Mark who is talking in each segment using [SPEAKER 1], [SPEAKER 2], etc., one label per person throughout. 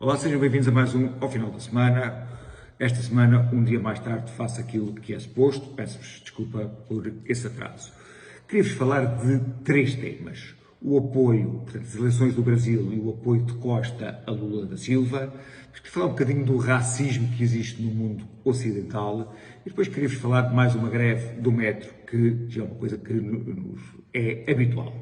[SPEAKER 1] Olá, sejam bem-vindos a mais um Ao Final da Semana. Esta semana, um dia mais tarde, faço aquilo que é suposto. Peço-vos desculpa por esse atraso. Queria-vos falar de três temas. O apoio, portanto, às eleições do Brasil e o apoio de Costa a Lula da Silva. Queria falar um bocadinho do racismo que existe no mundo ocidental. E depois queria-vos falar de mais uma greve do metro, que já é uma coisa que nos é habitual.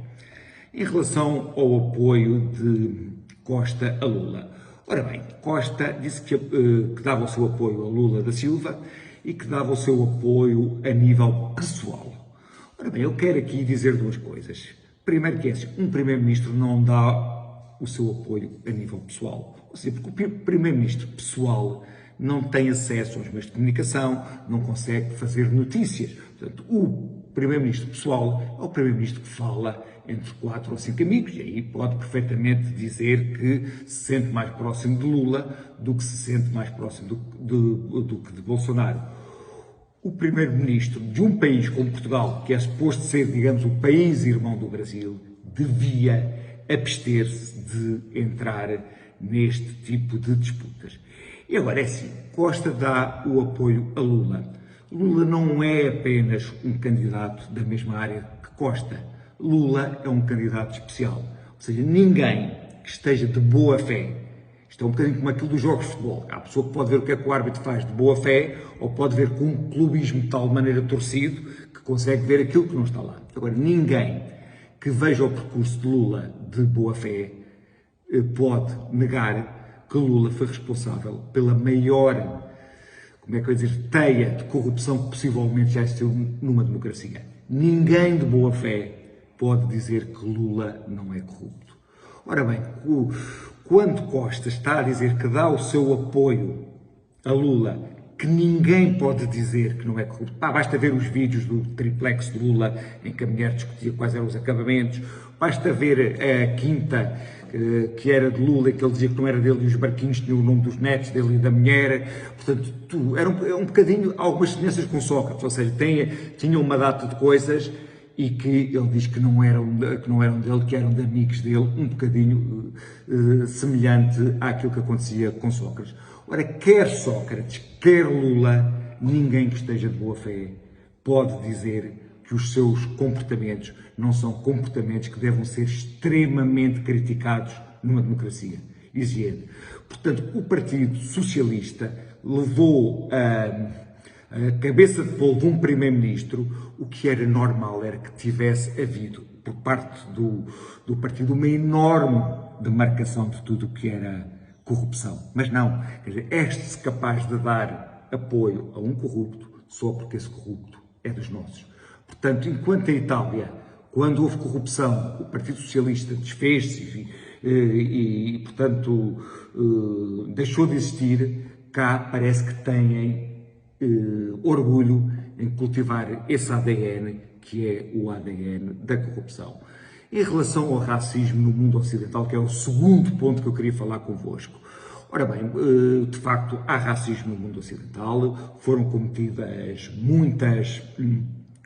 [SPEAKER 1] Em relação ao apoio de Costa a Lula. Ora bem, Costa disse que dava o seu apoio a Lula da Silva e que dava o seu apoio a nível pessoal. Ora bem, eu quero aqui dizer duas coisas. Primeiro que é assim, um primeiro-ministro não dá o seu apoio a nível pessoal. Ou seja, porque o primeiro-ministro pessoal não tem acesso aos meios de comunicação, não consegue fazer notícias. Portanto, o primeiro-ministro pessoal é o primeiro-ministro que fala entre 4 ou 5 amigos, e aí pode perfeitamente dizer que se sente mais próximo de Lula do que se sente mais próximo do que de Bolsonaro. O primeiro-ministro de um país como Portugal, que é suposto ser, digamos, o país irmão do Brasil, devia abster-se de entrar neste tipo de disputas. E agora é assim, Costa dá o apoio a Lula. Lula não é apenas um candidato da mesma área que Costa. Lula é um candidato especial. Ou seja, ninguém que esteja de boa fé, isto é um bocadinho como aquilo dos jogos de futebol. Há a pessoa que pode ver o que é que o árbitro faz de boa fé, ou pode ver com um clubismo de tal maneira torcido que consegue ver aquilo que não está lá. Agora, ninguém que veja o percurso de Lula de boa fé pode negar que Lula foi responsável pela maior, como é que eu ia dizer, teia de corrupção que possivelmente já existiu numa democracia. Ninguém de boa fé pode dizer que Lula não é corrupto. Ora bem, quando Costa está a dizer que dá o seu apoio a Lula, que ninguém pode dizer que não é corrupto, basta ver os vídeos do triplex de Lula em que a mulher discutia quais eram os acabamentos, basta ver a quinta que era de Lula e que ele dizia que não era dele e os barquinhos tinham o nome dos netos dele e da mulher. Portanto, era um bocadinho algumas semelhanças com Sócrates, ou seja, tinha uma data de coisas e que ele diz que não eram dele, que eram de amigos dele, um bocadinho semelhante àquilo que acontecia com Sócrates. Ora, quer Sócrates, quer Lula, ninguém que esteja de boa fé pode dizer que os seus comportamentos não são comportamentos que devem ser extremamente criticados numa democracia exigente. Portanto, o Partido Socialista levou a cabeça de bolo de um primeiro-ministro. O que era normal era que tivesse havido, por parte do partido, uma enorme demarcação de tudo o que era corrupção. Mas não, quer dizer, é-se capaz de dar apoio a um corrupto só porque esse corrupto é dos nossos. Portanto, enquanto a Itália, quando houve corrupção, o Partido Socialista desfez-se e, portanto, deixou de existir, cá parece que têm orgulho em cultivar esse ADN, que é o ADN da corrupção. Em relação ao racismo no mundo ocidental, que é o segundo ponto que eu queria falar convosco. Ora bem, de facto, há racismo no mundo ocidental, foram cometidas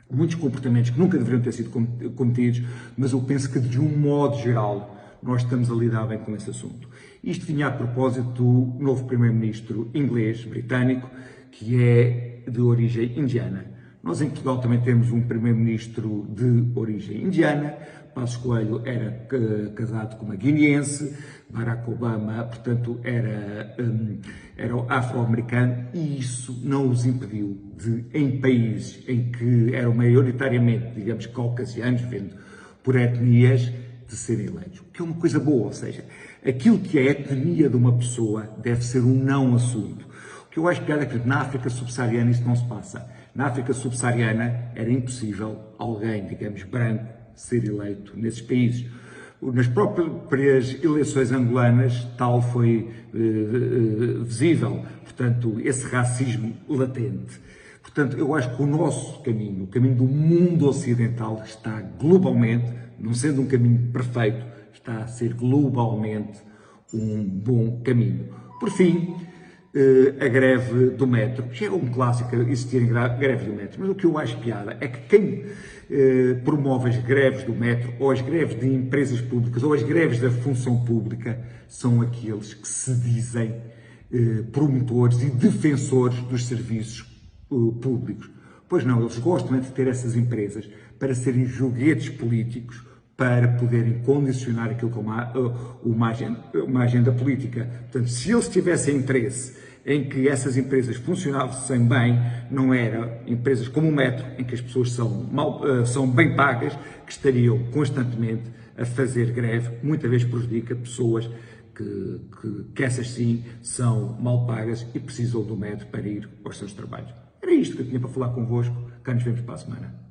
[SPEAKER 1] muitos comportamentos que nunca deveriam ter sido cometidos, mas eu penso que, de um modo geral, nós estamos a lidar bem com esse assunto. Isto vinha a propósito do novo primeiro-ministro inglês, britânico, que é de origem indiana. Nós em Portugal também temos um primeiro-ministro de origem indiana. Passos Coelho era casado com uma guineense, Barack Obama, portanto, era afro-americano, e isso não os impediu de, em países em que eram maioritariamente, digamos, caucasianos, vendo por etnias, de serem eleitos. O que é uma coisa boa, ou seja, aquilo que é a etnia de uma pessoa deve ser um não assunto. O que eu acho piada é que na África subsaariana isso não se passa. Na África subsaariana era impossível alguém, digamos, branco, ser eleito nesses países. Nas próprias eleições angolanas, tal foi visível, portanto, esse racismo latente. Portanto, eu acho que o nosso caminho, o caminho do mundo ocidental, está globalmente, não sendo um caminho perfeito, está a ser globalmente um bom caminho. Por fim, a greve do metro. Já é um clássico existirem greves do metro, mas o que eu acho piada é que quem promove as greves do metro, ou as greves de empresas públicas, ou as greves da função pública, são aqueles que se dizem promotores e defensores dos serviços públicos. Pois não, eles gostam de ter essas empresas para serem joguetes políticos, para poderem condicionar aquilo como uma agenda política. Portanto, se eles tivessem interesse em que essas empresas funcionassem bem, não eram empresas como o metro, em que as pessoas são bem pagas, que estariam constantemente a fazer greve, muitas vezes prejudica pessoas que essas sim são mal pagas e precisam do metro para ir aos seus trabalhos. Era isto que eu tinha para falar convosco, cá nos vemos para a semana.